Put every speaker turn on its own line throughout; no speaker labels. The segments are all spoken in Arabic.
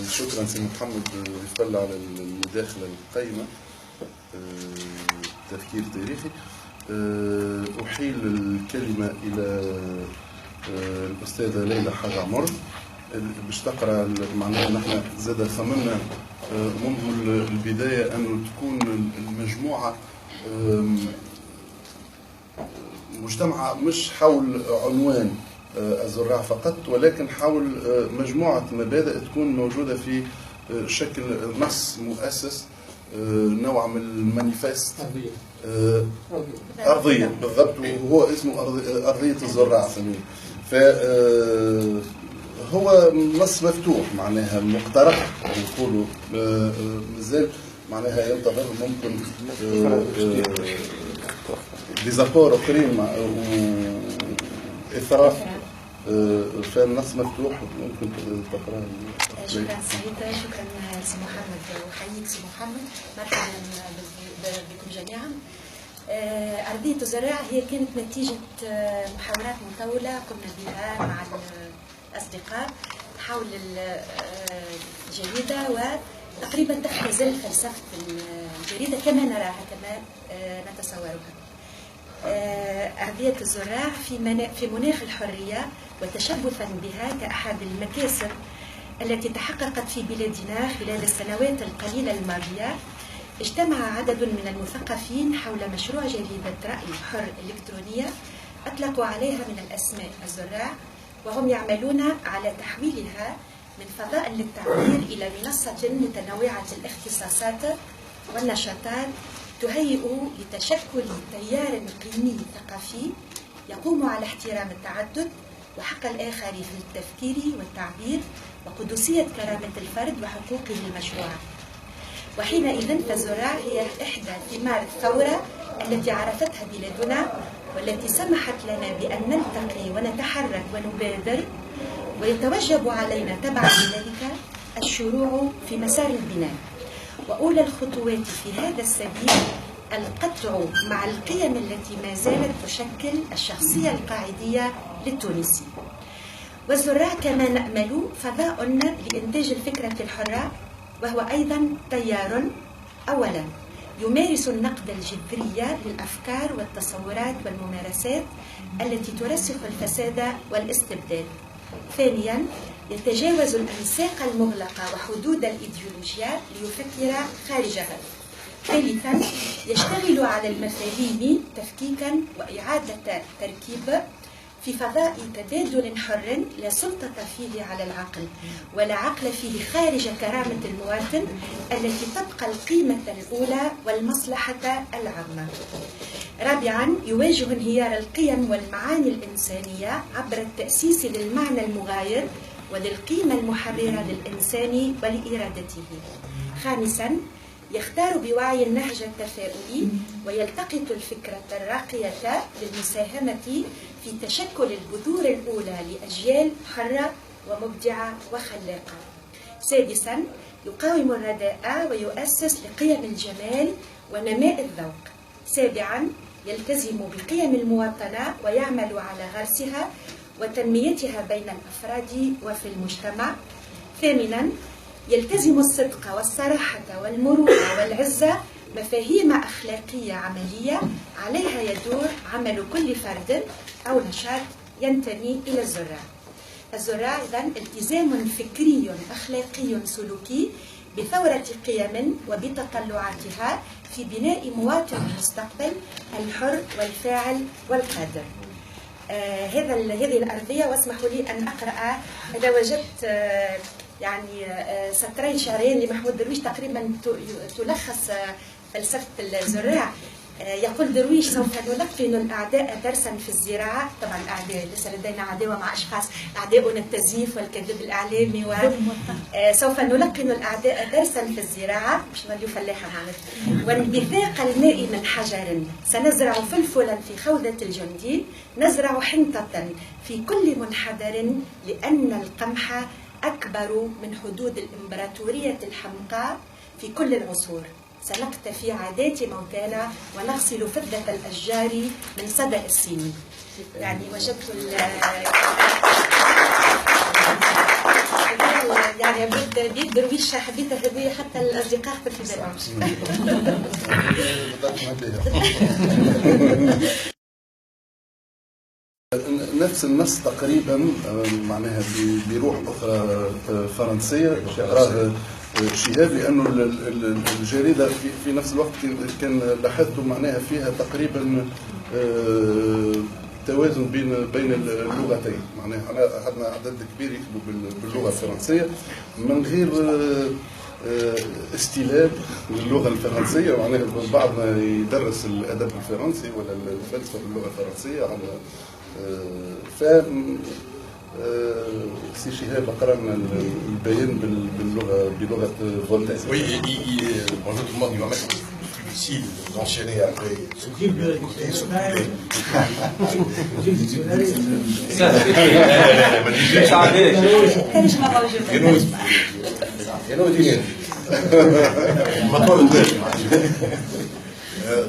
شكرا سي محمد يفل على المداخلة القيمة. تفكير تاريخي. أحيل الكلمة إلى الأستاذة ليلى حاج عمر باش تقرأ. معناها نحن زاد ثمنا منذ البداية أنه تكون المجموعة مجتمع مش حول عنوان الزراع فقط، ولكن حول مجموعة مبادئ تكون موجودة في شكل نص مؤسس، نوع من المانيفست أرضية بالضبط، وهو اسمه أرضية الزراع سميه. فهو نص مفتوح معناها مقترح يقولوا، مازال معناها ينتظر ممكن ديزابور اخرين واثراء. فالنص مفتوح ممكن تقرا.
شكرا سيدة، شكرا سي محمد، وحييك سي محمد، مرحبا بكم جميعا. أرضية الزراع هي كانت نتيجة محاورات مطولة قمنا بها مع الأصدقاء حول الجريدة، وتقريبا تختزل فلسفة الجريدة كما نراها كما نتصورها. أرضية الزراع في مناخ الحرية وتشبثا بها كأحد المكاسب التي تحققت في بلادنا خلال السنوات القليلة الماضية. اجتمع عدد من المثقفين حول مشروع جريدة رأي حر إلكترونية أطلقوا عليها من الأسماء الزراع، وهم يعملون على تحويلها من فضاء للتعبير إلى منصة متنوعة الاختصاصات والنشاطات تهيئ لتشكل تيار قيمي ثقافي يقوم على احترام التعدد وحق الآخر في التفكير والتعبير وقدسية كرامة الفرد وحقوقه المشروعة. وحينئذ فالزراع هي إحدى ثمار الثورة التي عرفتها بلادنا، والتي سمحت لنا بأن نلتقي ونتحرك ونبادر، ويتوجب علينا تبعا لذلك الشروع في مسار البناء. وأولى الخطوات في هذا السبيل القطع مع القيم التي ما زالت تشكل الشخصية القاعدية للتونسي. والزراع كما نأمل فضاء لإنتاج الفكرة الحرة، وهو أيضا تيار أولا يمارس النقد الجذري للأفكار والتصورات والممارسات التي ترسخ الفساد والاستبداد. ثانيا يتجاوز الأنساق المغلقة وحدود الإيديولوجيا ليفكر خارجها. ثالثا يشتغل على المفاهيم تفكيكا وإعادة تركيب في فضاء تبادل حر لا سلطة فيه على العقل، ولا عقل فيه خارج كرامة المواطن التي تبقى القيمة الأولى والمصلحة العامة. رابعا يواجه انهيار القيم والمعاني الإنسانية عبر التأسيس للمعنى المغاير وللقيمة المحررة للإنسان ولإرادته. خامسا يختار بوعي النهج التفاؤلي ويلتقط الفكرة الراقية للمساهمة في تشكل البذور الأولى لأجيال حرة ومبدعة وخلاقة. سادسا يقاوم الرداء ويؤسس لقيم الجمال ونماء الذوق. سابعا يلتزم بقيم المواطنة ويعمل على غرسها وتنميتها بين الأفراد وفي المجتمع. ثامنا يلتزم الصدق والصراحة والمروءة والعزة، مفاهيم أخلاقية عملية عليها يدور عمل كل فرد أو نشاط ينتمي إلى الزراع. الزراع إذن التزام فكري أخلاقي سلوكي بثورة قيم وبتطلعاتها في بناء مواطن المستقبل الحر والفاعل والقادر. هذه الأرضية، واسمحوا لي أن أقرأ. إذا وجدت يعني سطرين شعرين لمحمود درويش تقريبا تلخص فلسفة الزراع. يقول درويش: سوف نلقن الأعداء درسا في الزراعة. طبعا الأعداء ليس لدينا عداوة مع أشخاص، أعداؤنا التزييف والكذب الإعلامي. سوف نلقن الأعداء درسا في الزراعة، مش نوليو فلاحة معناتها. وانبثاق الماء من حجر، سنزرع فلفلا في خوذة الجندي، نزرع حنطة في كل منحدر، لأن القمح أكبر من حدود الإمبراطورية الحمقاء في كل العصور. سنقتفي عادات موتانا ونغسل فضة الأشجار من صدأ السنين. يعني وجدت يعني بيد درويش حبيت هذه حتى الاصدقاء في البرنامج.
نفس النص تقريبا معناها بروح اخرى فرنسيه راه شهاب، لانه الجريده في نفس الوقت كان لاحظت معناها فيها تقريبا توازن بين اللغتين، معناها عندنا عدد كبير يكتبوا باللغه الفرنسيه من غير استلاب للغه الفرنسيه، معناها بعضنا يدرس الادب الفرنسي ولا الفلسفه باللغه الفرنسيه على ف سي شهاب قرانا البيان بلغه فولتير.
Oui, bonjour tout le monde, il va mettre plus difficile d'enchaîner après ce que vous avez écouté, ce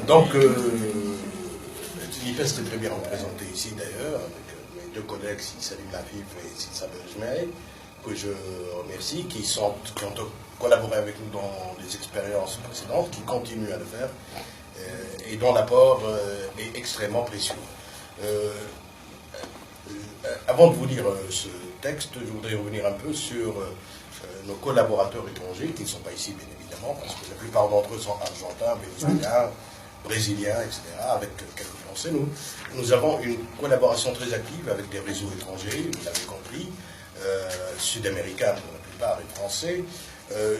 Donc, l'IPES est très bien représenté ici d'ailleurs, avec mes deux collègues, Salim Lafif et Sissa Berjmei, que je remercie, qui ont collaboré avec nous dans les expériences précédentes, qui continuent à le faire, et dont l'apport est extrêmement précieux. Avant de vous lire ce texte, je voudrais revenir un peu sur nos collaborateurs étrangers, qui ne sont pas ici bien évidemment, parce que la plupart d'entre eux sont argentins, vénézuéliens, brésiliens, etc., avec quelques Français. Nous avons une collaboration très active avec des réseaux étrangers, vous l'avez compris, sud-américains pour la plupart et français.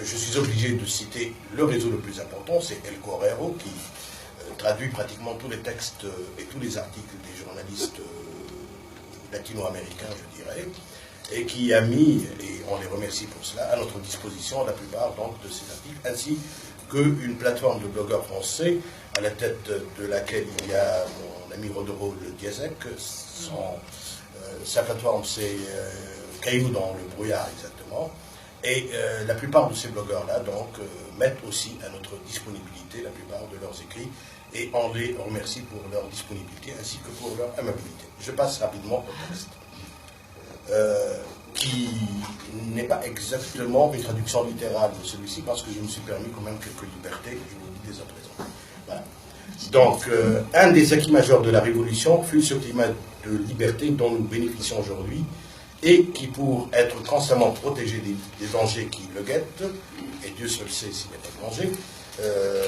Je suis obligé de citer le réseau le plus important, c'est El Correo, qui traduit pratiquement tous les textes et tous les articles des journalistes latino-américains, je dirais, et qui a mis, et on les remercie pour cela, à notre disposition la plupart donc, de ces articles, ainsi qu'une plateforme de blogueurs français, à la tête de laquelle il y a mon ami Rodero Le Diazec. Sa plateforme, c'est Caillou dans le brouillard, exactement. Et la plupart de ces blogueurs-là, donc, mettent aussi à notre disponibilité la plupart de leurs écrits, et on les remercie pour leur disponibilité, ainsi que pour leur amabilité. Je passe rapidement au texte, qui n'est pas exactement une traduction littérale de celui-ci, parce que je me suis permis quand même quelques libertés, je vous le dis dès à présent. Voilà. Donc, un des acquis majeurs de la Révolution fut ce climat de liberté dont nous bénéficions aujourd'hui, et qui, pour être constamment protégé des dangers qui le guettent, et Dieu seul sait s'il n'y a pas de danger,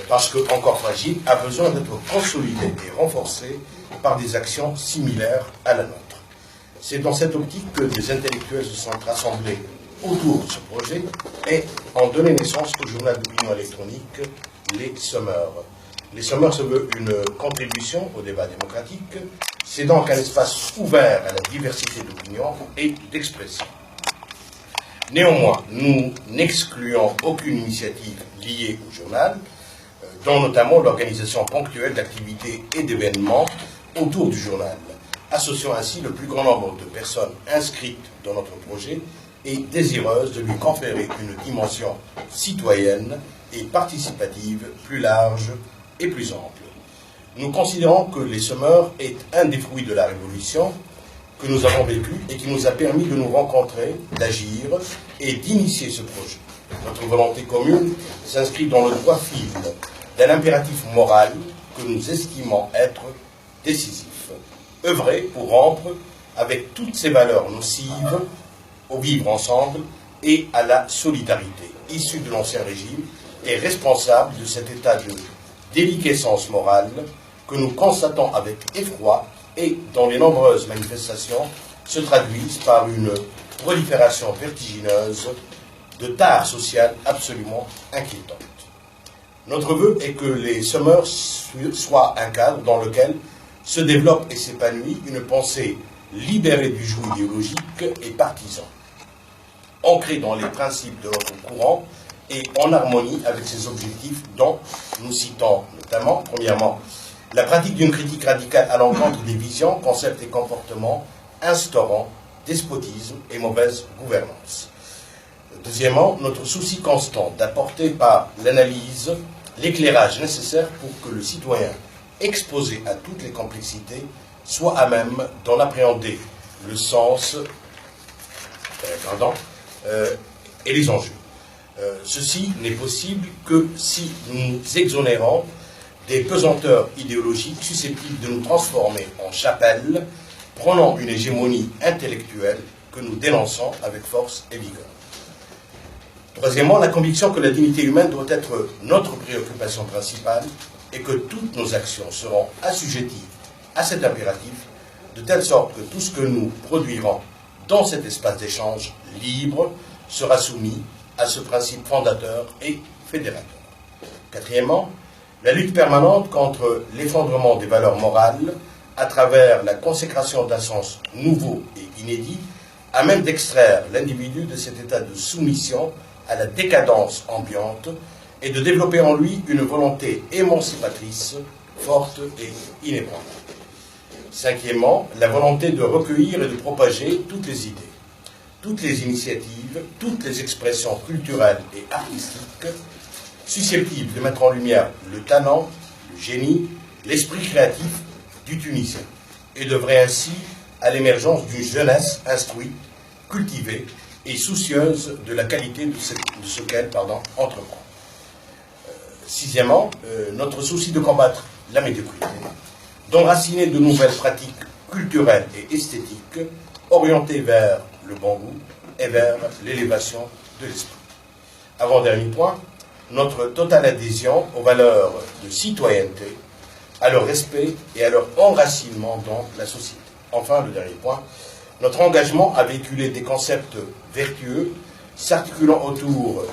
parce que, encore fragile, a besoin d'être consolidé et renforcé par des actions similaires à la nôtre. C'est dans cette optique que des intellectuels se sont rassemblés autour de ce projet et ont donné naissance au journal d'opinion électronique Les Semeurs. Les Semeurs se veut une contribution au débat démocratique. C'est donc un espace ouvert à la diversité d'opinions et d'expression. Néanmoins, nous n'excluons aucune initiative liée au journal, dont notamment l'organisation ponctuelle d'activités et d'événements autour du journal, associant ainsi le plus grand nombre de personnes inscrites dans notre projet et désireuses de lui conférer une dimension citoyenne et participative plus large et plus ample. Nous considérons que les Semeurs est un des fruits de la Révolution que nous avons vécu et qui nous a permis de nous rencontrer, d'agir et d'initier ce projet. Notre volonté commune s'inscrit dans le droit fil d'un impératif moral que nous estimons être décisif. Œuvrer pour rompre avec toutes ces valeurs nocives au vivre ensemble et à la solidarité, issue de l'Ancien Régime et responsable de cet état de déliquescence morale que nous constatons avec effroi et dont les nombreuses manifestations se traduisent par une prolifération vertigineuse de tares sociales absolument inquiétantes. Notre vœu est que les Semeurs soient un cadre dans lequel se développe et s'épanouit une pensée libérée du joug idéologique et partisan, ancrée dans les principes de notre courant et en harmonie avec ses objectifs dont nous citons notamment, premièrement, la pratique d'une critique radicale à l'encontre des visions, concepts et comportements instaurant despotisme et mauvaise gouvernance. Deuxièmement, notre souci constant d'apporter par l'analyse l'éclairage nécessaire pour que le citoyen exposé à toutes les complexités soit à même d'en appréhender le sens et les enjeux. Ceci n'est possible que si nous nous exonérons des pesanteurs idéologiques susceptibles de nous transformer en chapelle, prenant une hégémonie intellectuelle que nous dénonçons avec force et vigueur. Troisièmement, la conviction que la dignité humaine doit être notre préoccupation principale et que toutes nos actions seront assujetties à cet impératif, de telle sorte que tout ce que nous produirons dans cet espace d'échange libre sera soumis à ce principe fondateur et fédérateur. Quatrièmement, la lutte permanente contre l'effondrement des valeurs morales à travers la consécration d'un sens nouveau et inédit, à même d'extraire l'individu de cet état de soumission à la décadence ambiante et de développer en lui une volonté émancipatrice, forte et inébranlable. Cinquièmement, la volonté de recueillir et de propager toutes les idées, toutes les initiatives, toutes les expressions culturelles et artistiques susceptibles de mettre en lumière le talent, le génie, l'esprit créatif du Tunisien et d'œuvrer ainsi à l'émergence d'une jeunesse instruite, cultivée et soucieuse de la qualité de ce qu'elle entreprend. Sixièmement, notre souci de combattre la médiocrité, d'enraciner de nouvelles pratiques culturelles et esthétiques orientées vers le bon goût et vers l'élévation de l'esprit. Avant-dernier point, notre totale adhésion aux valeurs de citoyenneté, à leur respect et à leur enracinement dans la société. Enfin, le dernier point, notre engagement à véhiculer des concepts vertueux s'articulant autour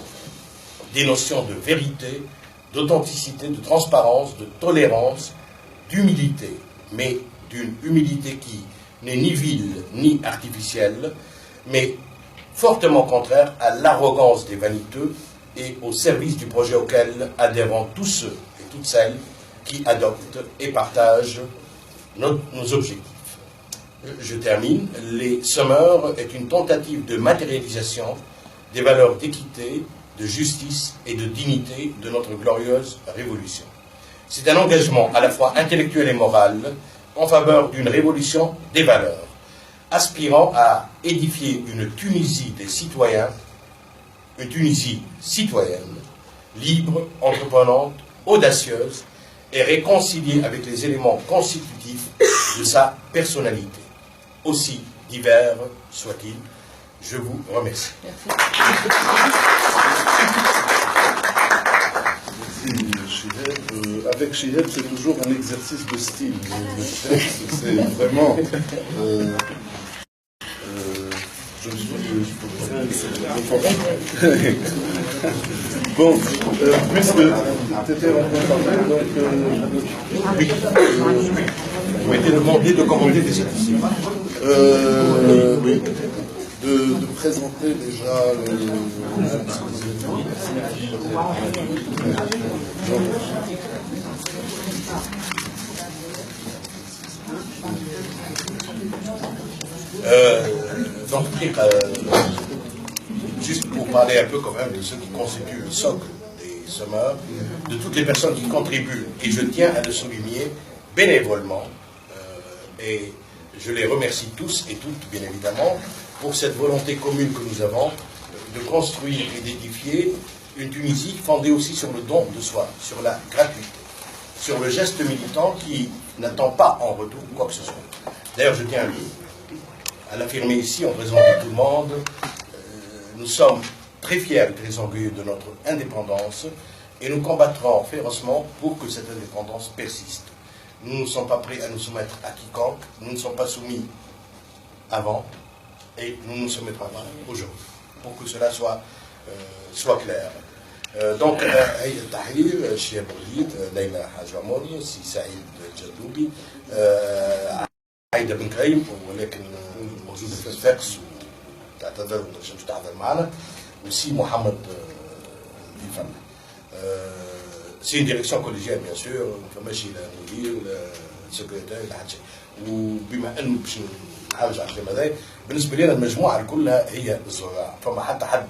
des notions de vérité, d'authenticité, de transparence, de tolérance, d'humilité, mais d'une humilité qui n'est ni vile ni artificielle, mais fortement contraire à l'arrogance des vaniteux et au service du projet auquel adhérent tous ceux et toutes celles qui adoptent et partagent nos objectifs. Je termine. Les Summers est une tentative de matérialisation des valeurs d'équité, de justice et de dignité de notre glorieuse révolution. C'est un engagement à la fois intellectuel et moral en faveur d'une révolution des valeurs, aspirant à édifier une Tunisie des citoyens, une Tunisie citoyenne, libre, entreprenante, audacieuse et réconciliée avec les éléments constitutifs de sa personnalité, aussi divers soit-il. Je vous remercie.
Merci, Chiheb. Avec Chiheb, c'est toujours un exercice de style. C'est vraiment... je suis... Bon, puisque tu étais en train de parler, donc...
Oui. Vous m'avez demandé de commenter des statistiques.
Oui. De présenter déjà
donc, juste pour parler un peu quand même de ce qui constitue le socle des Summers, de toutes les personnes qui contribuent, et je tiens à le souligner bénévolement, et je les remercie tous et toutes, bien évidemment, pour cette volonté commune que nous avons de construire et d'édifier une Tunisie fondée aussi sur le don de soi, sur la gratuité, sur le geste militant qui n'attend pas en retour quoi que ce soit. D'ailleurs, je tiens à l'affirmer ici en présence de tout le monde, nous sommes très fiers et très orgueilleux de notre indépendance et nous combattrons férocement pour que cette indépendance persiste. Nous ne sommes pas prêts à nous soumettre à quiconque, nous ne sommes pas soumis avant et nous ne nous soumettrons pas aujourd'hui, pour que cela soit clair. Donc, هي التحرير الشيخ بوليد ليلى حاج عموري سي سعيد جدوبي عايده بن كريم ولكن موجوده في الفاكس وتعتذر وما تنجمش تحضر معنا وسي محمد الفن. سي une direction collégiale bien sûr ما فماش لا مدير لا سكرتير لا حتى شيء. وبما انه باش نحاول على الكلام هذا بالنسبه لنا المجموعه كلها هي الزراعه، فما حتى حد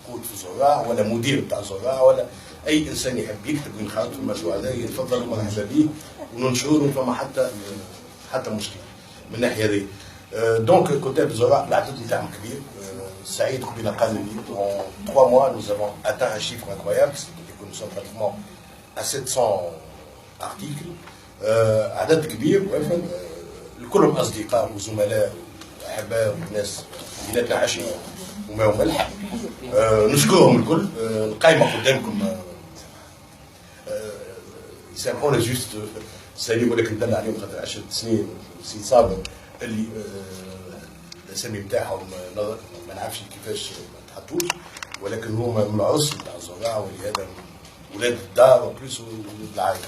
يقود في الزراعه ولا مدير بتاع الزراعه ولا اي انسان يحب يكتب وينخرط في المشروع هذا يتفضل ومرحبا به وننشره، فما حتى مشكله من الناحيه هذه. دونك كتاب الزراعه العدد نتاعهم كبير، Saïd Koubina Kanouni, en 3 mois, nous avons atteint un chiffre incroyable, c'est-à-dire que nous sommes pratiquement à 700 articles. عدد كبير كلهم أصدقاء وزملاء وأحباء وناس بيناتنا عشرة وما وملح. نشكرهم الكل. القائمة قدامكم يسامحونا جوست سالي ولكن ندلع عليهم خاطر 10 سنين سي صابر اللي الاسامي نتاعهم ما نعرفش كيفاش ما تحطوش، ولكن هما من العرس نتاع الزراعه ولهذا ولاد الدار وبلوس ولاد العائله.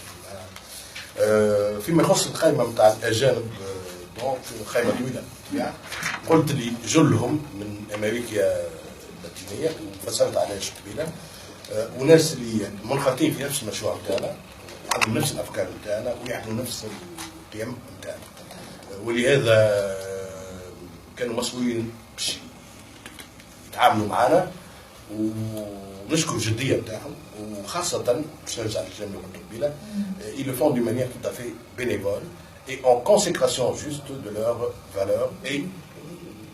فيما يخص القائمه نتاع الاجانب دونك قائمه طويله يعني قلت لي جلهم من امريكا اللاتينيه وفسرت علاش قبيله، وناس اللي منخرطين في نفس المشروع نتاعنا عندهم نفس الافكار نتاعنا ويحملوا نفس القيم نتاعنا، ولهذا كانوا مسؤولين باش يتعاملوا معنا ونشكر الجديه نتاعهم، وخاصه باش نرجع للكلام اللي قلته قبيله ils le font d'une manière tout à fait bénévole et en consécration juste de leurs valeurs et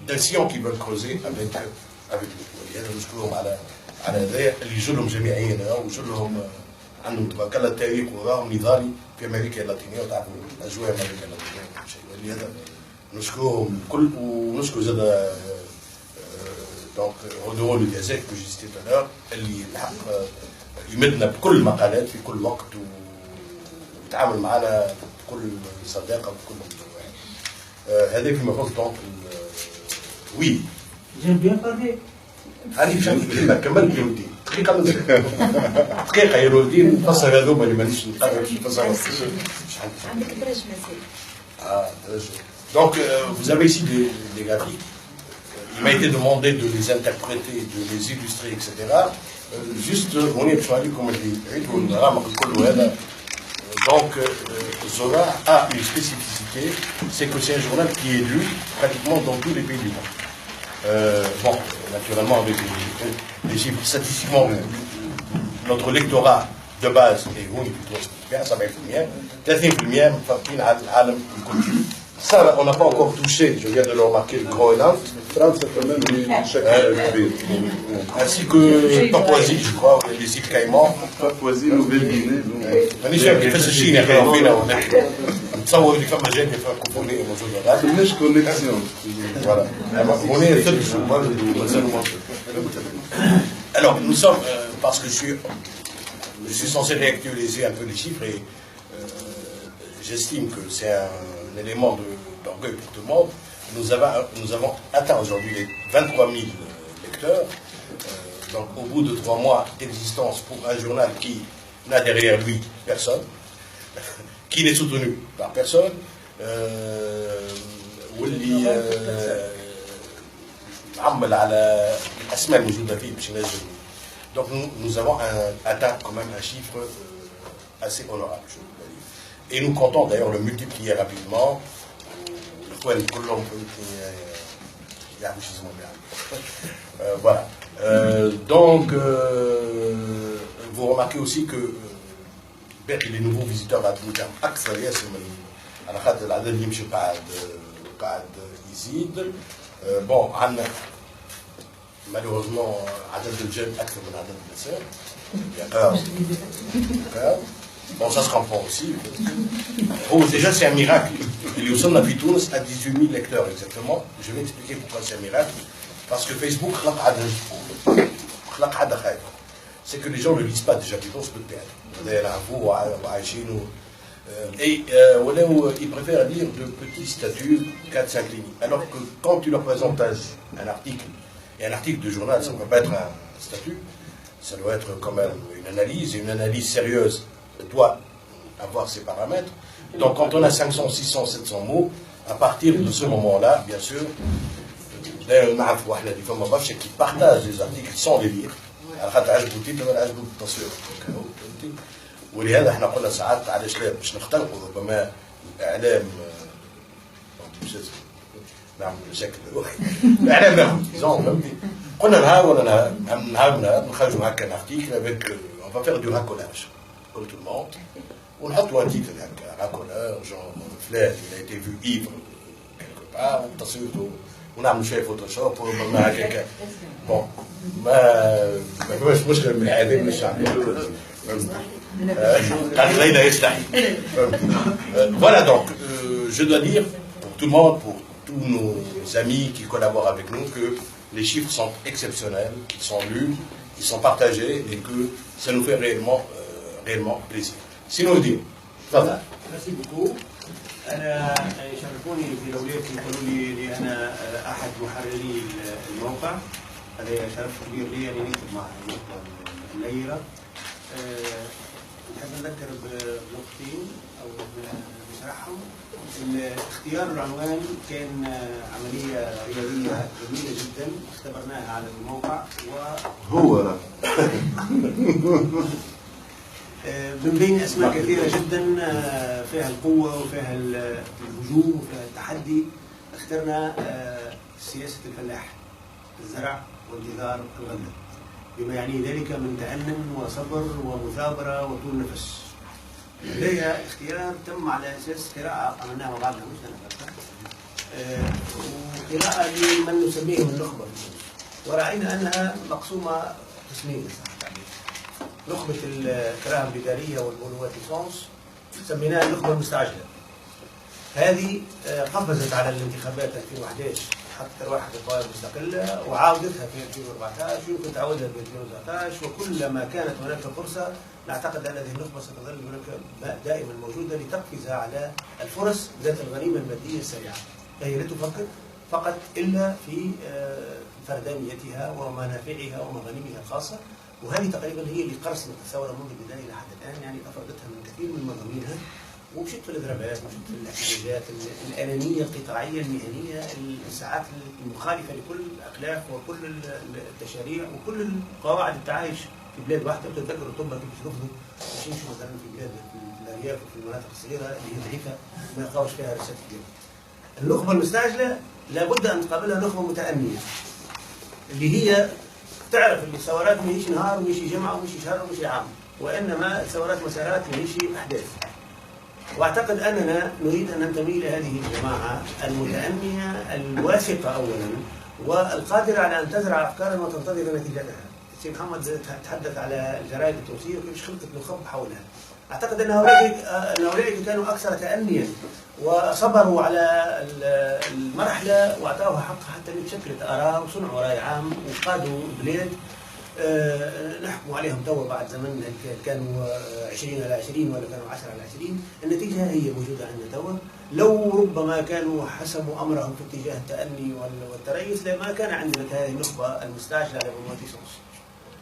d'un sillon qu'ils veulent creuser avec nous. ولهذا نشكرهم على هذا اللي جلهم جامعيين وجلهم عندهم تبارك الله التاريخ وراهم نضالي في امريكا اللاتينيه وتعرفوا اجواء امريكا اللاتينيه وكل شيء، ولهذا نشكرهم الكل ونشكر زاد دونك رودو لو ديزيك كو جي سيتي تالور اللي الحق يمدنا بكل المقالات في كل وقت ويتعامل معنا بكل صداقه وبكل واحد. هذا فيما يخص دونك وي
جيم بيان بارلي
هذه كلمه كملت يا ودي دقيقه يا ودي نفسر هذوما اللي مانيش نقرر باش نفسر
عندك درج مازال.
Donc, vous avez ici des graphiques. Il m'a été demandé de les interpréter, de les illustrer, etc. Juste, on est choisi comme je dis. Donc, Zola a une spécificité, c'est que c'est un journal qui est lu pratiquement dans tous les pays du monde. Bon, naturellement, avec les chiffres statistiquement, notre lectorat de base est plutôt bien, ça va être le mien. 30% مفرقين على العالم الكل. Ça, on n'a pas encore touché, je viens de le remarquer, le Groenland. Ainsi que Papouasie, je crois, les îles Caïmans.
Papouasie, Nouvelle-Guinée.
مانيش فاهم كيفاش الشين يقراو فينا ونحكي. نتصور اللي فما جانب فرانكوفوني موجودة.
مش كونيكسيون.
Voilà. On est seul. Alors, nous sommes, parce que je suis censé réactualiser un peu les chiffres et j'estime que c'est un élément d'orgueil pour tout le monde. Nous avons atteint aujourd'hui les 23 000 lecteurs. Donc, au bout de 3 mois d'existence pour un journal qui n'a derrière lui personne, qui n'est soutenu par personne, واللي عمل على الاسماء الموجوده فيه باش ينجم. Donc nous avons atteint quand même un chiffre assez honorable, je dois dire. Et nous comptons d'ailleurs le multiplier rapidement. Voilà. Donc, vous remarquez aussi que les nouveaux visiteurs à Toulouse, أكثر ياسر من على خاطر العدد اللي يمشي قاعد يزيد. بون عندنا malheureusement عدد الرجال أكثر من عدد النساء. Bon, ça se comprend aussi. Oh, déjà, c'est un miracle. Il y a à Tunis à 18 000 lecteurs exactement. Je vais expliquer pourquoi c'est un miracle. Parce que Facebook, c'est que les gens ne lisent pas déjà Tunis peut perdre. Et ils préfèrent lire de petits statuts, 4-5 lignes. Alors que quand tu leur présentes un article, et un article de journal, ça ne peut pas être un statut, ça doit être quand même une analyse sérieuse doit avoir ses paramètres. Donc quand on a 500, 600, 700 mots, à partir de ce moment-là, bien sûr, qui partagent les articles sans les lire. ولهذا احنا قلنا ساعات علاش لا باش نختلقوا ربما الاعلام نعمل مشاكل الاعلام ناخذ قلنا نهار نخرجوا هكا نارتيكل افيك اون فا فير دو راكولاج comme tout le monde ونحطوا un titre هكا راكولeur genre فلان il a été vu ivre quelque part تصويرته ونعمل شويه فوتوشوب وربما هكاك. بون ما فماش مشكل من هذه من الشعب. قال ليلى يستحي. Voilà donc je dois dire pour tout le monde, pour tous nos amis qui collaborent avec nous, que les chiffres sont exceptionnels, ils sont lus, ils sont partagés et que ça nous fait réellement plaisir. Sinon, dire. تفضل.
Merci beaucoup. أنا يشرفوني في دولتي يقولوا لي أنا أحد محرري الموقع. هذا شرف كبير لي أني نكتب مع النقطة النيرة. نحب نذكر بنقطتين أو بشرحهم. اختيار العنوان كان عملية رياضية جميلة جدا اختبرناها على الموقع
هو
من بين أسماء كثيرة جدا فيها القوة وفيها الهجوم وفيها التحدي اخترنا سياسة الفلاح، الزرع وانتظار الغلة، بما يعني ذلك من تأنن وصبر ومثابرة وطول نفس. لدي اختيار تم على أساس قراءة عملناها مع بعضنا مش أنا وقراءة لمن نسميهم النخبة، ورأينا أنها مقسومة قسمين. نخبة القراءة الإدارية والبولوات ليسونس سميناها النخبة المستعجلة. هذه قفزت على الانتخابات 2011 حتى واحد القوائم المستقلة وعاودتها في 2014 ويمكن تعودها في 2019 وكلما كانت هناك فرصة نعتقد أن هذه النخبة ستظل هناك دائما موجودة لتقفز على الفرص ذات الغنيمة المادية السريعة. هي لا تفكر فقط إلا في فردانيتها ومنافعها ومغانمها الخاصة، وهذه تقريبا هي اللي قرصنت الثورة منذ البداية لحد الآن، يعني أفردتها من كثير من مضامينها ومشيت في الإضرابات ومشيت في الاحتجاجات الأنانية القطاعية المهنية الساعات المخالفة لكل الأخلاق وكل التشاريع وكل قواعد التعايش في بلاد واحدة. وتتذكر الطلبة كيف يرفضوا باش يمشوا مثلا في بلاد في الأرياف وفي المناطق الصغيرة اللي هي ضعيفة ما يلقاوش فيها رسالة كبيرة. النخبة المستعجلة لابد أن تقابلها نخبة متأنية اللي هي تعرف ان الثورات ماهيش نهار وماهيش جمعه وماهيش شهر وماهيش عام، وانما الثورات مسارات ماهيش احداث. واعتقد اننا نريد ان ننتمي الى هذه الجماعه المتأنيه الواثقه اولا والقادره على ان تزرع افكارا وتنتظر نتيجتها. السي محمد تحدث الجرائد التونسيه وكيف خلقت نخب حولها. اعتقد ان هؤلاء كانوا اكثر تأنيا وصبروا على المرحله واعطوها حقها حتى تشكلت اراء وصنعوا راي عام وقادوا البلاد. نحكم عليهم توا بعد زمن كانوا 20 على 20 ولا كانوا 10 على 20. النتيجه هي موجوده عندنا توا. لو ربما كانوا حسموا امرهم في اتجاه التأني والتريث لما كان عندنا هذه النخبه المستعجله على بوماتيسونس،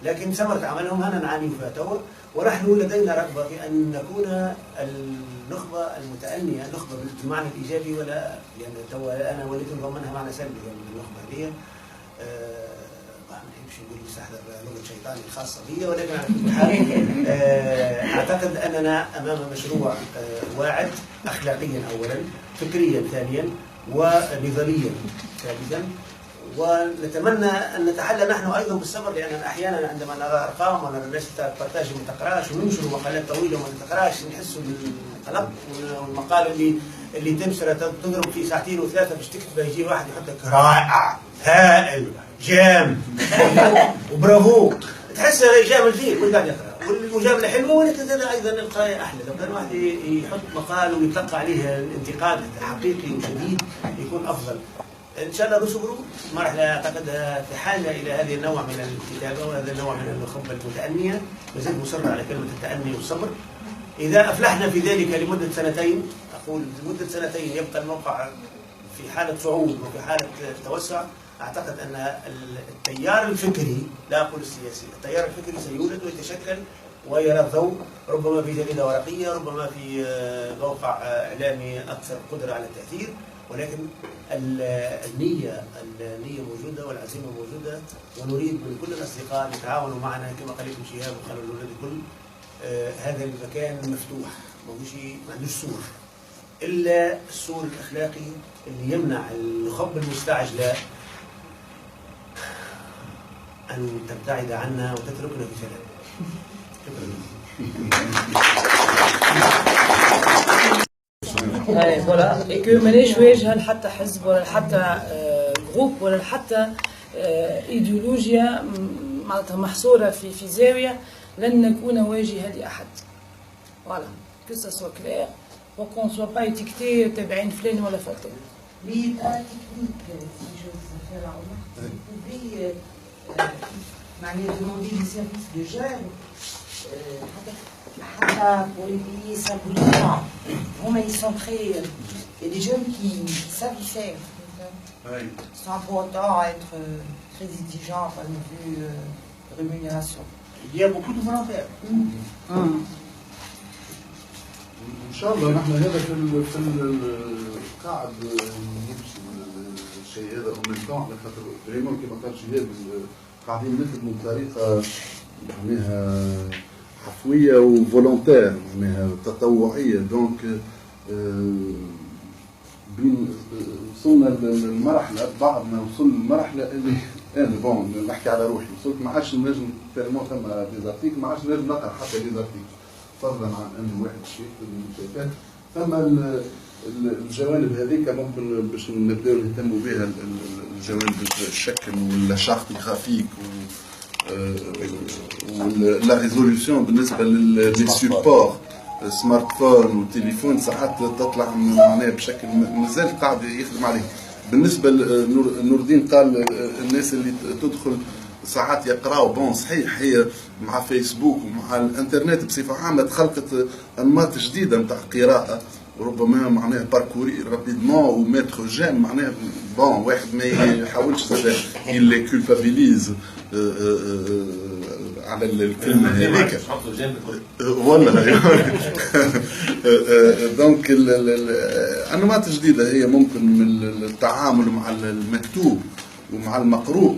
لكن ثمرة عملهم هنا نعاني فيها توا. ونحن لدينا رغبة في أن نكون النخبة المتأنية نخبة بالمعنى الإيجابي، ولا لأن توا أنا وليت نضمنها معنى سلبي من النخبة هذه. ما نحبش نقول مستحضر لغة شيطاني الخاصة بي، ولكن على كل حال أعتقد أننا أمام مشروع واعد أخلاقيا أولا، فكريا ثانيا، ونظريا ثالثا. ونتمنى ان نتحلى نحن ايضا بالصبر، لان احيانا عندما نرى ارقام ونرى الناس تبارتاج ما تقراش وننشر مقالات طويله وما تقراش نحسوا بالقلق. والمقال اللي تنشر تضرب فيه ساعتين وثلاثه باش تكتبه يجي واحد يحط لك رائع هائل جام وبرافو، تحس جامل فيه كل قاعد يقرا، والمجامله حلوه ولكن ايضا القرايه احلى. لو كان واحد يحط مقال ويتلقى عليه الانتقاد حقيقي وشديد يكون افضل. ان شاء الله نصبروا مرحله اعتقد في حاجه الى هذه النوع من الكتابه وهذا النوع من النخبه المتأنيه. مازلت مصر على كلمه التأني والصبر. اذا افلحنا في ذلك لمده سنتين، اقول لمده سنتين يبقى الموقع في حاله صعود وفي حاله توسع، اعتقد ان التيار الفكري لا اقول السياسي، التيار الفكري سيولد ويتشكل ويرى الضوء، ربما في جريده ورقيه، ربما في موقع اعلامي اكثر قدره على التاثير، ولكن النية موجودة والعزيمة موجودة. ونريد من كل الأصدقاء أن يتعاونوا معنا كما قال ابن شهاب وقال الولاد الكل. هذا المكان مفتوح، ما عندوش سور إلا السور الأخلاقي اللي يمنع النخب المستعجلة أن تبتعد عنا وتتركنا في سلام.
فوالا اي كو مانيش واجهه لحتى حزب ولا حتى جروب ولا حتى ايديولوجيا معناتها محصوره في زاويه لن نكون واجهه لاحد. فوالا que ça soit clair pour qu'on ne soit pas étiqueté تابعين فلان ولا فلان.
l'état technique, si j'ose faire la remarque, vous pouvez demander des services de jeunes pour les payer symboliquement. Bon, mais ils sont très. Il y a des jeunes qui savent y faire, sans pour autant être très exigeants à point de vue rémunération.
Il y a beaucoup de volontaires.
ان شاء الله نحن هذا في القاعد نمشي الشيء هذا ومن على خاطر فريمون كما قال شهاب قاعدين نخدموا بطريقه معناها عفويه وفولونتير معناها تطوعيه دونك بين وصلنا للمرحله بعضنا وصل للمرحله اللي انا بون نحكي على روحي وصلت ما عادش نجم تيرمون ثم ديزارتيك ما عادش نجم نقرا حتى ديزارتيك فضلا عن انه واحد شيء المشاكل ثم الجوانب هذيك ممكن باش نبداو نهتموا بها الجوانب الشكل والشارت جرافيك ولا ريزوليوشن بالنسبه للسبور سمارت فون وتليفون ساعات تطلع معناها بشكل مازال قاعد يخدم عليه. بالنسبه لنور الدين قال الناس اللي تدخل ساعات يقراوا بون صحيح هي مع فيسبوك ومع الانترنت بصفه عامه تخلقت انماط جديده نتاع قراءه وربما معناها باركوري رابيدمون وميتر جيم معناها بون واحد ما يحاولش زاد يلي كولبابيليز على الكلمه هذيك ولا دونك انماط جديده هي ممكن من التعامل مع المكتوب ومع المقروء.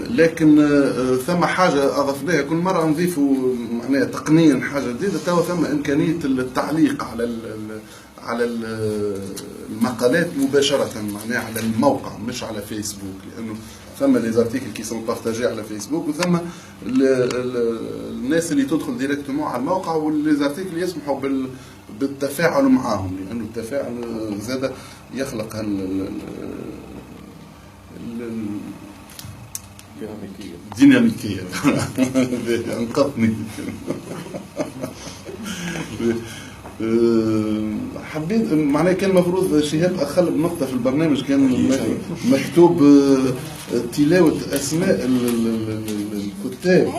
لكن ثم حاجه اضفناها كل مره نضيفوا معناها تقنيا حاجه جديده توا ثم امكانيه التعليق على المقالات مباشره معناها على الموقع مش على فيسبوك لانه ثم لي زارتيكل كي سون بارتاجي على فيسبوك وثم الناس اللي تدخل ديريكتومون على الموقع واللي زارتيكل يسمحوا بالتفاعل معاهم لانه التفاعل زاد يخلق ديناميكية انقذني. حبيت معناها كان المفروض شهاب اخل بنقطه في البرنامج كان مكتوب تلاوه اسماء الكتاب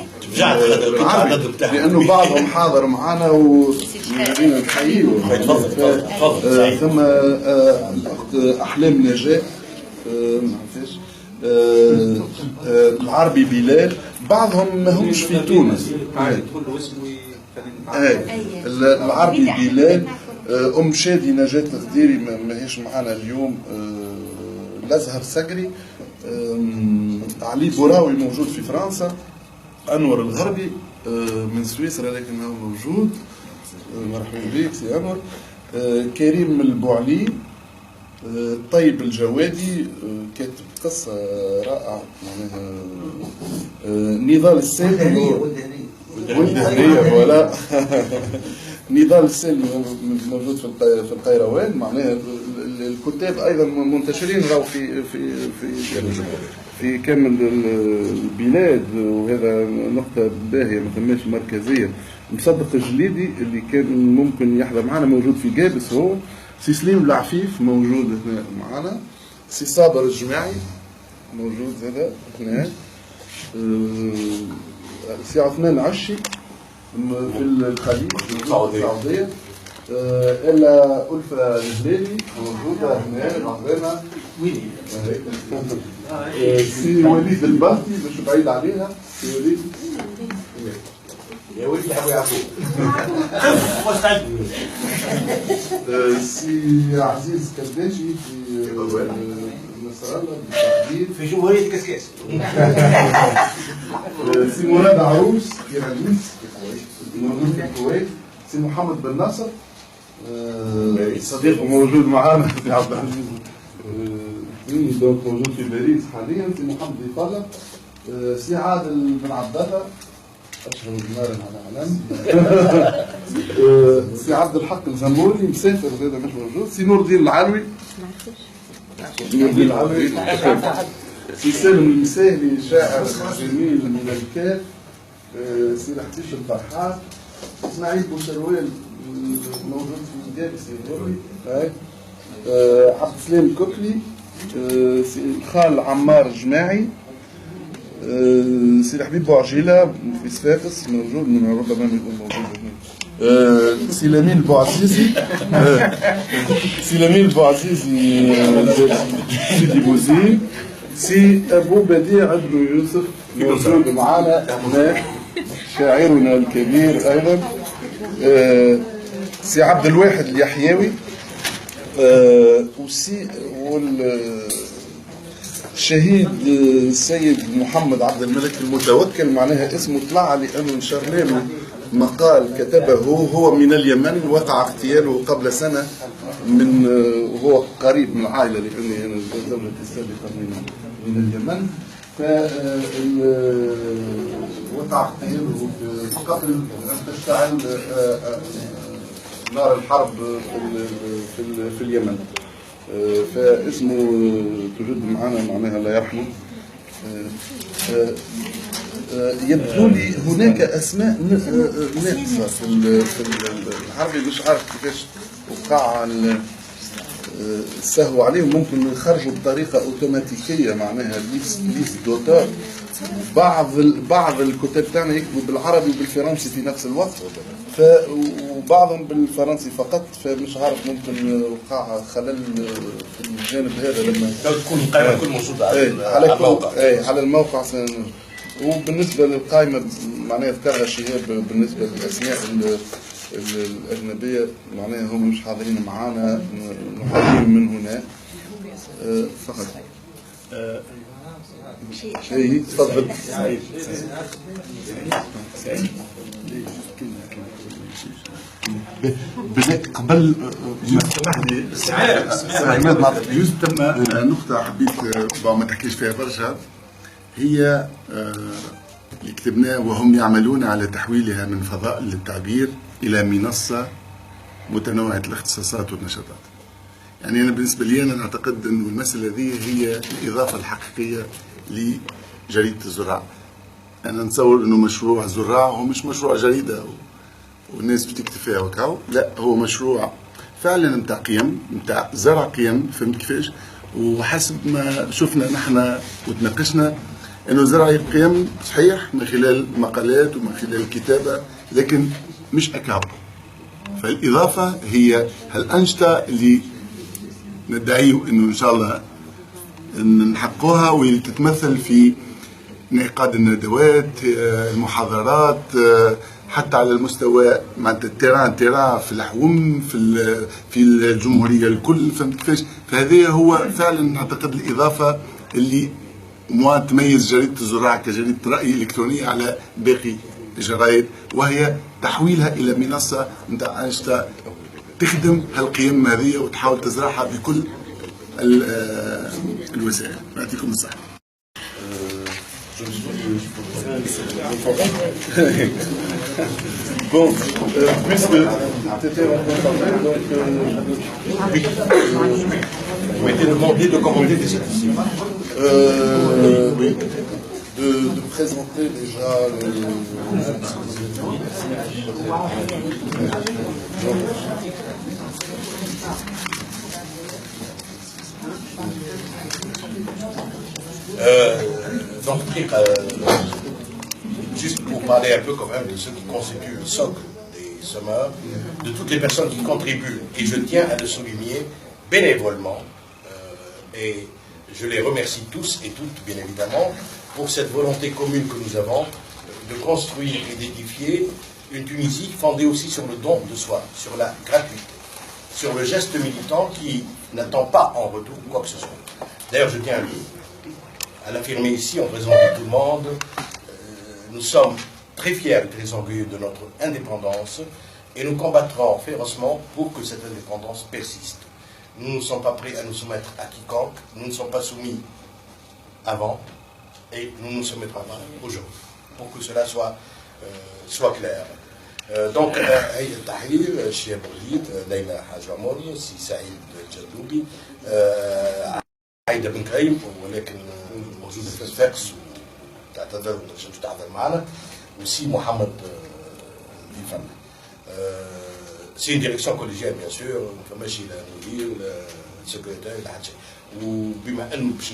لانه بعضهم حاضر معنا ونرينا نحييه. ثم الاخت احلام نجاح ما عرفتش العربي بلال بعضهم ما همش في تونس. العربي بلال ام شادي نجاة الغديري ما هيش معنا اليوم. الازهر سقري علي بوراوي موجود في فرنسا. انور الغربي من سويسرا لكنه موجود مرحبا بك سي انور. كريم البوعلي طيب الجوادي كاتب قصة رائعة معناها. نضال السالمي والدهنية فوالا نضال السالمي موجود في القيروان معناها. الكتاب أيضا منتشرين راهو في كامل البلاد وهذا نقطة باهية ما ثماش مركزية. مصدق الجليدي اللي كان ممكن يحضر معنا موجود في جابس هو. سي سليم العفيف موجود هنا معنا. سي صابر الجماعي موجود هذا هنا. سي عثمان عشي في الخليج في السعودية. إلا ألفة الهلالي موجودة هنا معنا. سي وليد البهتي مش بعيد عليها. سي وليد
يا ولدي ابو يعقوب
سي عزيز كرداشي في مصر الله بالتحديد
في جمهورية كسكاس.
سي مراد عروس في رئيس موجود في الكويت. سي محمد بن ناصر صديق موجود معنا في عبد العزيز دونك موجود في باريس حاليا. سي محمد يطلب. سي عادل بن عبد الله أشهر النار على علم. سي عبد الحق الزموري مسافر هذا مش موجود. سي نور الدين العلوي ابن العبيد سي سالم المساهلي شاعر جميل من الكاف. سي حشيش الضحاك. اسماعيل بوشروال موجود في الجابسي الغربي. عبد السلام الكوكلي. خال عمار الجماعي. سي حبيب بوعجيله في صفاقس موجود، من ربما يكون موجود. سي لامين البوعزيزي. سي لامين البوعزيزي سيدي بوزيد. سي ابو بديع بن يوسف موجود معنا هناك، شاعرنا الكبير ايضا. سي عبد الواحد اليحيوي. وسي الشهيد السيد محمد عبد الملك المتوكل، معناها اسمه طلع لانه نشر له مقال كتبه هو من اليمن، وقع اغتياله قبل سنه من وهو قريب من العائله، لاني انا زوجتي السابقه من اليمن. ف وقع اغتياله قبل ان تشتعل نار الحرب في اليمن. فاسمه توجد معنا، معناها الله يرحمه. يبدو لي هناك اسماء ناقصه في العربي، مش عارف كيفاش وقع السهو عليهم. ممكن يخرجوا بطريقه اوتوماتيكيه، معناها ليست دوتور. بعض الكتاب تاعنا يكتبوا بالعربي وبالفرنسي في نفس الوقت، وبعضهم بالفرنسي فقط. فمش عارف، ممكن وقع خلل في الجانب هذا لما
تكون القائمه كل موجوده على الموقع.
على الموقع. وبالنسبه للقائمه معناها ذكرها شهاب بالنسبه للاسماء الاجنبيه، معناها هم مش حاضرين معنا، نحييهم من هنا فقط. شيء تفضل. بدك قبل نقطة حبيت ما تحكيش فيها برشا، هي اللي كتبناه: وهم يعملون على تحويلها من فضاء للتعبير إلى منصة متنوعة الاختصاصات والنشاطات. يعني أنا بالنسبة لي أنا أعتقد أن المسألة هذه هي الإضافة الحقيقية لجريدة الزراع. أنا نتصور أنه مشروع زراع هو مش مشروع جريدة والناس بتكتب فيها وكاو، لا، هو مشروع فعلا متاع قيم، متاع زرع قيم. فهمت كيفاش؟ وحسب ما شفنا نحن وتناقشنا انه زرع القيم صحيح من خلال مقالات ومن خلال الكتابه، لكن مش اكاو. فالاضافه هي هالانشطه اللي ندعيه انه ان شاء الله نحققوها، واللي تتمثل في انعقاد الندوات، المحاضرات، حتى على المستوى معناتها تيران في الحوم في الجمهوريه الكل. فهمت كيفاش؟ فهذا هو فعلا نعتقد الاضافه اللي تميز جريده الزراعه كجريده راي الكترونيه على باقي الجرايد، وهي تحويلها الى منصه نتاع انشطه تخدم هالقيم هذه وتحاول تزرعها بكل الوسائل. يعطيكم الصحه. Bon, puisque tu étais rencontré, donc
vous m'avez demandé de commenter des statistiques.
Oui, de présenter déjà
donc, juste pour parler un peu quand même de ce qui constitue le socle des semeurs, de toutes les personnes qui contribuent, et je tiens à le souligner bénévolement, et je les remercie tous et toutes, bien évidemment, pour cette volonté commune que nous avons de construire et d'édifier une Tunisie fondée aussi sur le don de soi, sur la gratuité, sur le geste militant qui n'attend pas en retour quoi que ce soit. D'ailleurs, je tiens à l'affirmer ici en présence de tout le monde. Nous sommes très fiers et très orgueilleux de notre indépendance et nous combattrons férocement pour que cette indépendance persiste. Nous ne sommes pas prêts à nous soumettre à quiconque, nous ne sommes pas soumis avant et nous ne nous soumettrons pas aujourd'hui, pour que cela soit clair. Donc, Aïd Tahir, Cheikh Boulid, Leïla Hajwamouni, Si Saïd Djadoubi, عايده بن كريم ولكن موجوده في صفاقس وتعتذر وما تنجمش تحضر معنا وسي محمد الفن. سي une direction collégiale bien sûr ما فماش لا مدير لا سكرتير لا حتى شيء. وبما ان باش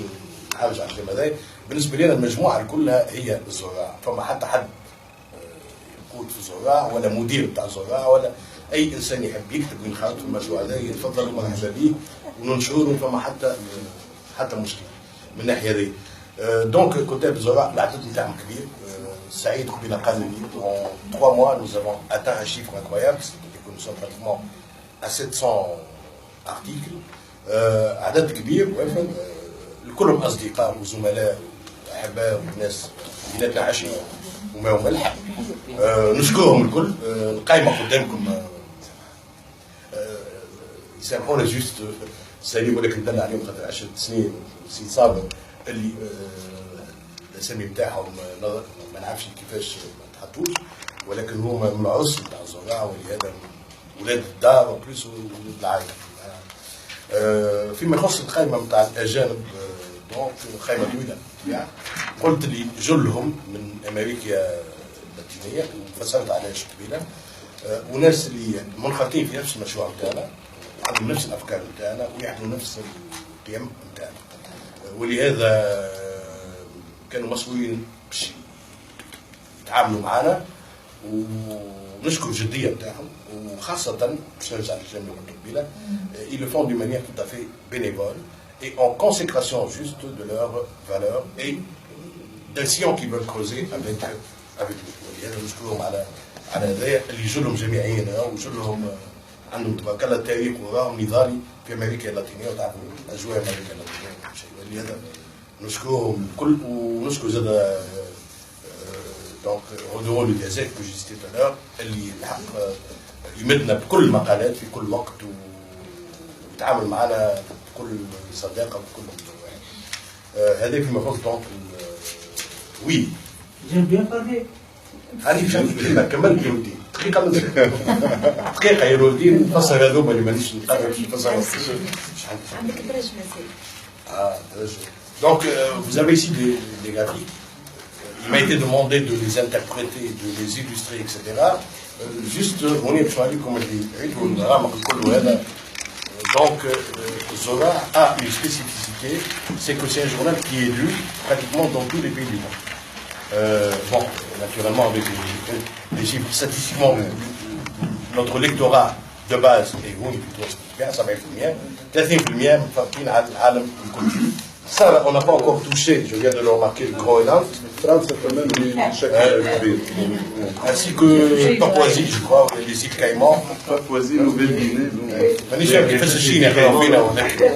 نحافظ على الكلام هذا بالنسبه لنا المجموعه كلها هي الزراع، فما حتى حد يقود في الزراع ولا مدير بتاع الزراع ولا اي انسان يحب يكتب وينخرط في المشروع هذا يتفضل ومرحبا به وننشره، فما حتى مشكله من الناحيه هذه. دونك كتاب الزراع العدد نتاعهم كبير. سعيد قبيله قال لي en 3 mois nous avons atteint un chiffre incroyable, c'est-à-dire que nous sommes pratiquement à 700 articles. عدد كبير كلهم اصدقاء وزملاء واحباء وناس بيناتنا عشره وما وملح. نشكرهم الكل. القائمه قدامكم يسامحونا جوست سالي ولكن ندلع عليهم خاطر 10 سنين سي صابر اللي الاسامي بتاعهم ما نعرفش كيفاش ما تحطوش، ولكن هما من العرس بتاع الزراعه ولهذا ولاد الدار وبلوس ولاد العائله. فيما يخص القائمه بتاع الاجانب دونك قائمه طويله يعني قلت لي جلهم من امريكا اللاتينيه وفسرت علاش قبيله وناس اللي منخرطين في نفس المشروع بتاعنا وعندهم نفس الافكار بتاعنا ويعملوا نفس القيم بتاعنا، ولهذا كانوا مسؤولين باش يتعاملوا معنا ونشكر الجديه بتاعهم وخاصه باش نرجع للكلام اللي قلته قبيله ils le font d'une manière tout à fait bénévole et en consécration juste de leurs valeurs et d'un sillon qu'ils veulent creuser avec nous. ولهذا نشكرهم على هذا اللي جلهم جامعيين وجلهم عندهم تبارك الله تاريخ وراهم نضالي في امريكا اللاتينيه وتعرفوا اجواء امريكا اللاتينيه شيء. ولهذا نشكرهم الكل ونشكر زاد دونك رودو لو ديزاك كو جيستي تالور اللي الحق يمدنا بكل المقالات في كل وقت ويتعامل معنا بكل صداقه وبكل هذا فيما يخص دونك وي
J'aime bien parler.
هذه مش كملت يا ولدي دقيقه يا ولدي نفسر هذوما اللي مانيش نقرر نفسر.
عندك درج مازال.
Donc, vous avez ici des graphiques. Il m'a été demandé de les interpréter, de les illustrer, etc. Juste, on est habitué comme je dis. Donc, Zola a une spécificité, c'est que c'est un journal qui est lu pratiquement dans tous les pays du monde. Bon, naturellement, avec les chiffres statistiquement, notre lectorat de base est plutôt bien, ça va être le mien. 30% مفرقين على العالم الكل. Ça, on n'a pas encore touché, je viens de le remarquer, le Groenland. Ainsi que Papouasie, je crois, les îles Caïmans.
Papouasie, Nouvelle-Guinée.
مانيش فاهم كيفاش الشين يقراو فينا ولكن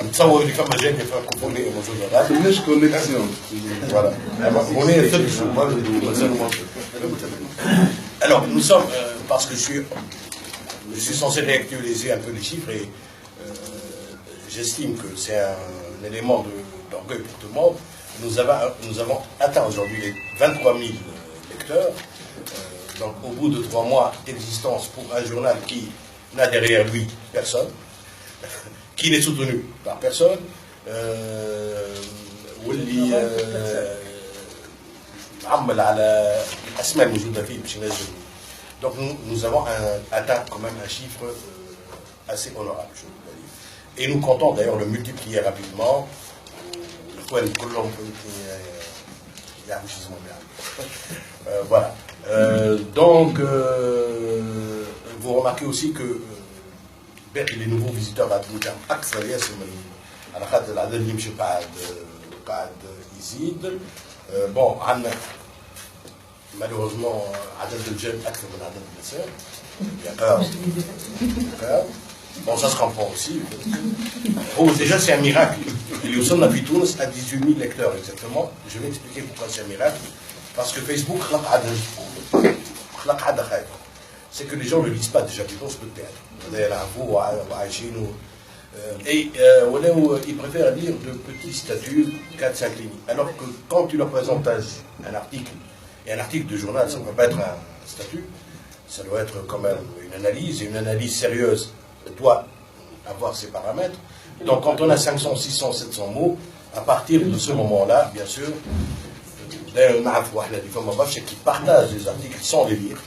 نتصور اللي فما جانب فرانكوفونية موجودة هذا.
مش كونيكسيون.
Voilà. هنا ثلج وبرد ومازالوا موجود. Alors, nous sommes, parce que je suis censé réactualiser un peu les chiffres et j'estime que c'est un élément d'orgueil pour tout le monde. Nous avons atteint aujourd'hui les 23 000 lecteurs. Donc au bout de 3 mois d'existence pour un journal qui n'a derrière lui personne, qui n'est soutenu par personne, واللي عمل على الأسماء الموجودة فيه باش ينجم. Donc nous avons atteint quand même un chiffre assez honorable, je dois dire. Et nous comptons d'ailleurs le multiplier rapidement. Voilà. Donc, vous remarquez aussi que les nouveaux visiteurs à Toulouse, أكثر ياسر من على خاطر العدد اللي يمشي قاعد يزيد. Bon, عندنا malheureusement عدد الرجال أكثر من عدد النساء. Bon, ça se comprend aussi. Oh, déjà, c'est un miracle. Nous sommes à Tunis à 18 000 lecteurs exactement. Je vais expliquer pourquoi c'est un miracle. Parce que Facebook, c'est que les gens ne lisent pas déjà plutôt ce peut-être. Et ils préfèrent lire de petits statuts, 4-5 lignes. Alors que quand tu leur présentes un article, et un article de journal, ça ne peut pas être un statut, ça doit être quand même une analyse, et une analyse sérieuse doit avoir ces paramètres. Donc quand on a 500, 600, 700 mots, à partir de ce moment-là, bien sûr, qui partagent les articles sans les lire.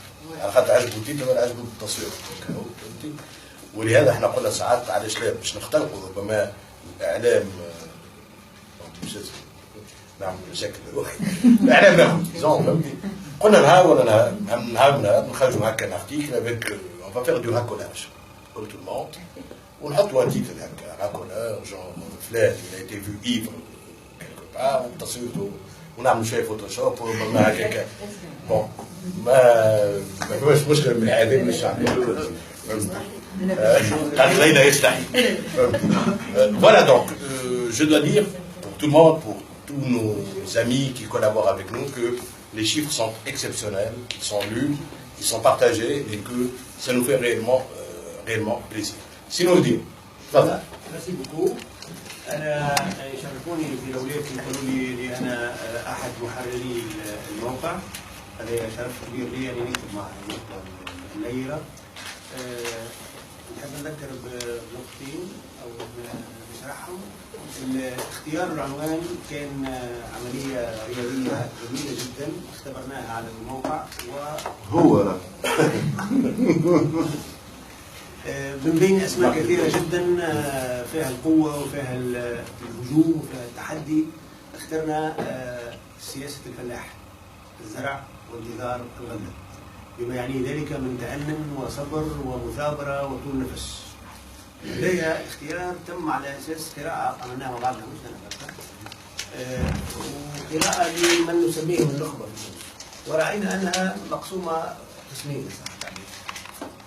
ولهذا احنا قلنا ساعات علاش لا باش نختلقوا ربما الاعلام نعمل مشاكل الاعلام ناخذ فهمتي قلنا نهار نخرجوا هكا ارتيكل افيك اون فا فير دو هاكولاج كل تو الموند ونحطوا ان تيتر هكا هاكولاج جون فلان il a été vu ivre quelque part وتصويرته ونعمل شويه فوتوشوب وربما هكاك بون ما فيهاش مشكل من العذاب من الشعب Voilà donc, je dois dire pour tout le monde, pour tous nos amis qui collaborent avec nous, que les chiffres sont exceptionnels, qu'ils sont lus, ils sont partagés et que ça nous fait réellement plaisir. Sinon, dire. Voilà.
Merci beaucoup. أنا يشرفوني في دولتي يقولوا لي أنا أحد محرري الموقع. هذا شرف كبير لي أني نكتب مع النقطة النيرة. نحب نذكر بنقطتين او بشرحهم. اختيار العنوان كان عمليه رياضيه جميله جدا اختبرناها على الموقع
هو
من بين اسماء كثيره جدا فيها القوه وفيها الهجوم وفيها التحدي اخترنا سياسه الفلاح، الزرع والجذار الغله، بما يعني ذلك من تأنن وصبر ومثابرة وطول نفس. لديها اختيار تم على أساس قراءة عملناها مع بعضنا مش أنا وقراءة لمن نسميهم النخبة، ورأينا أنها مقسومة قسمين صراحة.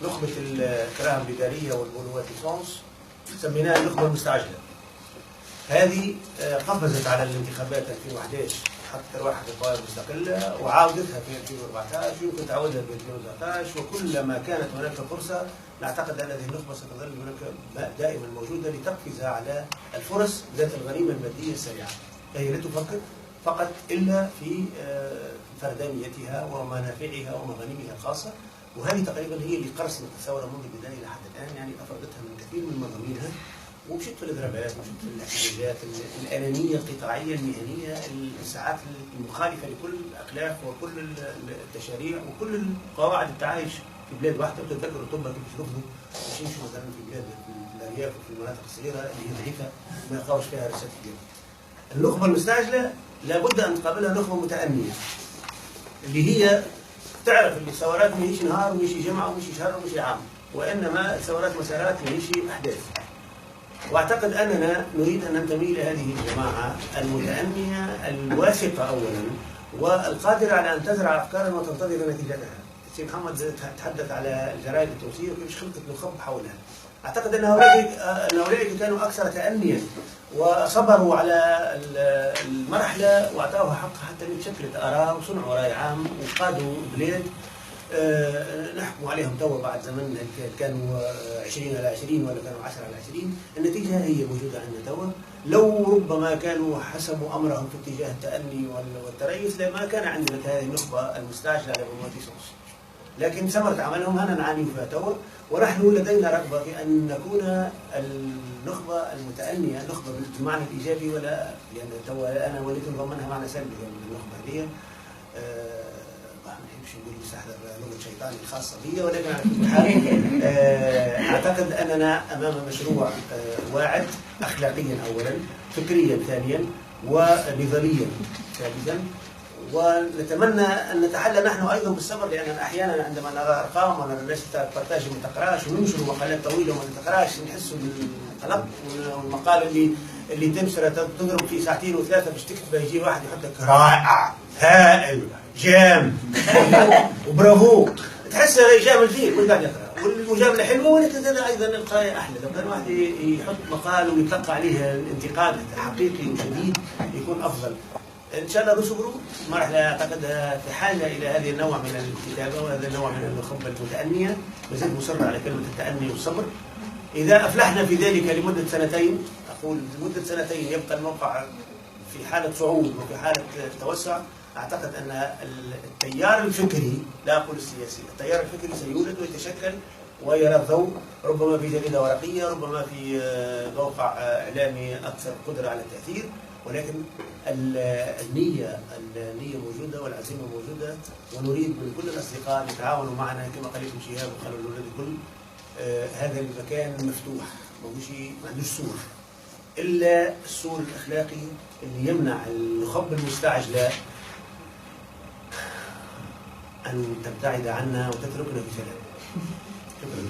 نخبة الكراهة الإدارية والبولواتيسونس سميناها النخبة المستعجلة. هذه قفزت على الانتخابات 2011 حتى واحد القوائم المستقلة وعاودتها في 2014 ويمكن تعودها في 2019 وكلما كانت هناك فرصة نعتقد أن هذه النخبة ستظل هناك دائما موجودة لتقفز على الفرص ذات الغنيمة المادية السريعة. هي لا تفكر فقط إلا في فردانيتها ومنافعها ومغانمها الخاصة، وهذه تقريبا هي اللي قرصنت الثورة منذ البداية لحد الآن، يعني أفردتها من كثير من مضامينها ومشيت في الاضرابات ومشيت في الاحتجاجات الانانيه القطاعيه المهنيه الساعات المخالفه لكل الاخلاق وكل التشاريع وكل قواعد التعايش في بلاد واحده. وتتذكروا طبا كيف رفضوا باش يمشوا مثلا في بلاد في الارياف وفي المناطق الصغيره اللي هي ضعيفه ما يلقاوش فيها رسالة كبيره. النخبه المستعجله لابد ان تقابلها نخبه متأنيه اللي هي تعرف اللي الثورات ماهيش نهار وماهيش جمعه وماهيش شهر وماهيش عام، وانما الثورات مسارات ماهيش احداث. واعتقد اننا نريد ان ننتمي الى هذه الجماعه المتأنيه الواثقه اولا والقادره على ان تزرع افكارا وتنتظر نتيجتها. السي محمد تحدث الجرائد التونسيه وكيفاش خلقت نخب حولها. اعتقد ان اولئك كانوا اكثر تأنيا وصبروا على المرحله واعطوها حقها حتى تشكلت اراء وصنعوا راي عام وقادوا بلاد نحكم عليهم توا بعد زمن كانوا 20 على 20 ولا كانوا 10 على 20. النتيجه هي موجوده عندنا توا. لو ربما كانوا حسموا امرهم في اتجاه التأني والتريث لما كان عندنا هذه النخبه المستعجله على بولواتيسونس، لكن ثمره عملهم هنا نعاني فيها توا. ونحن لدينا رغبه في ان نكون النخبه المتأنيه نخبه بالمعنى الايجابي، ولا لان توا انا وليت نضمنها معنى سلبي من النخبه هذه. نقول مستحضر لغه شيطاني خاصه بي، ولكن على كل حال اعتقد اننا امام مشروع واعد اخلاقيا اولا، فكريا ثانيا، ونضاليا ثالثا. ونتمنى ان نتحلى نحن ايضا بالصبر، لان احيانا عندما نرى ارقام ونرى الناس تبارتاج ما تقراش وننشر مقالات طويله وما تقراش نحس بالقلق. والمقال اللي تنشر تضرب فيه ساعتين وثلاثه باش تكتبه يجي واحد يحط لك رائع هائل جام وبرافو، تحس جامل فيه كل قاعد يقرا، والمجامله حلوه ولكن ايضا القرايه احلى. لو كان واحد يحط مقال ويتلقى عليه الانتقاد حقيقي وشديد يكون افضل. ان شاء الله نصبروا مرحله اعتقد في حاجه الى هذه النوع من الكتابه وهذا النوع من النخبه المتأنيه. مازلت مصر على كلمه التأني والصبر. اذا افلحنا في ذلك لمده سنتين، اقول لمده سنتين يبقى الموقع في حاله صعود وفي حاله توسع، اعتقد ان التيار الفكري لا اقول السياسي، التيار الفكري سيولد ويتشكل ويرى الضوء ربما في جريدة ورقية، ربما في موقع إعلامي أكثر قدرة على التأثير، ولكن النية موجودة والعزيمة موجودة، ونريد من كل الأصدقاء أن يتعاونوا معنا كما قال ابن شهاب وقال الأولاد الكل. هذا المكان مفتوح، ما عندوش سور إلا السور الأخلاقي اللي يمنع الخب المستعجلة أن تبتعد عنا وتتركنا في سلام. شكرا.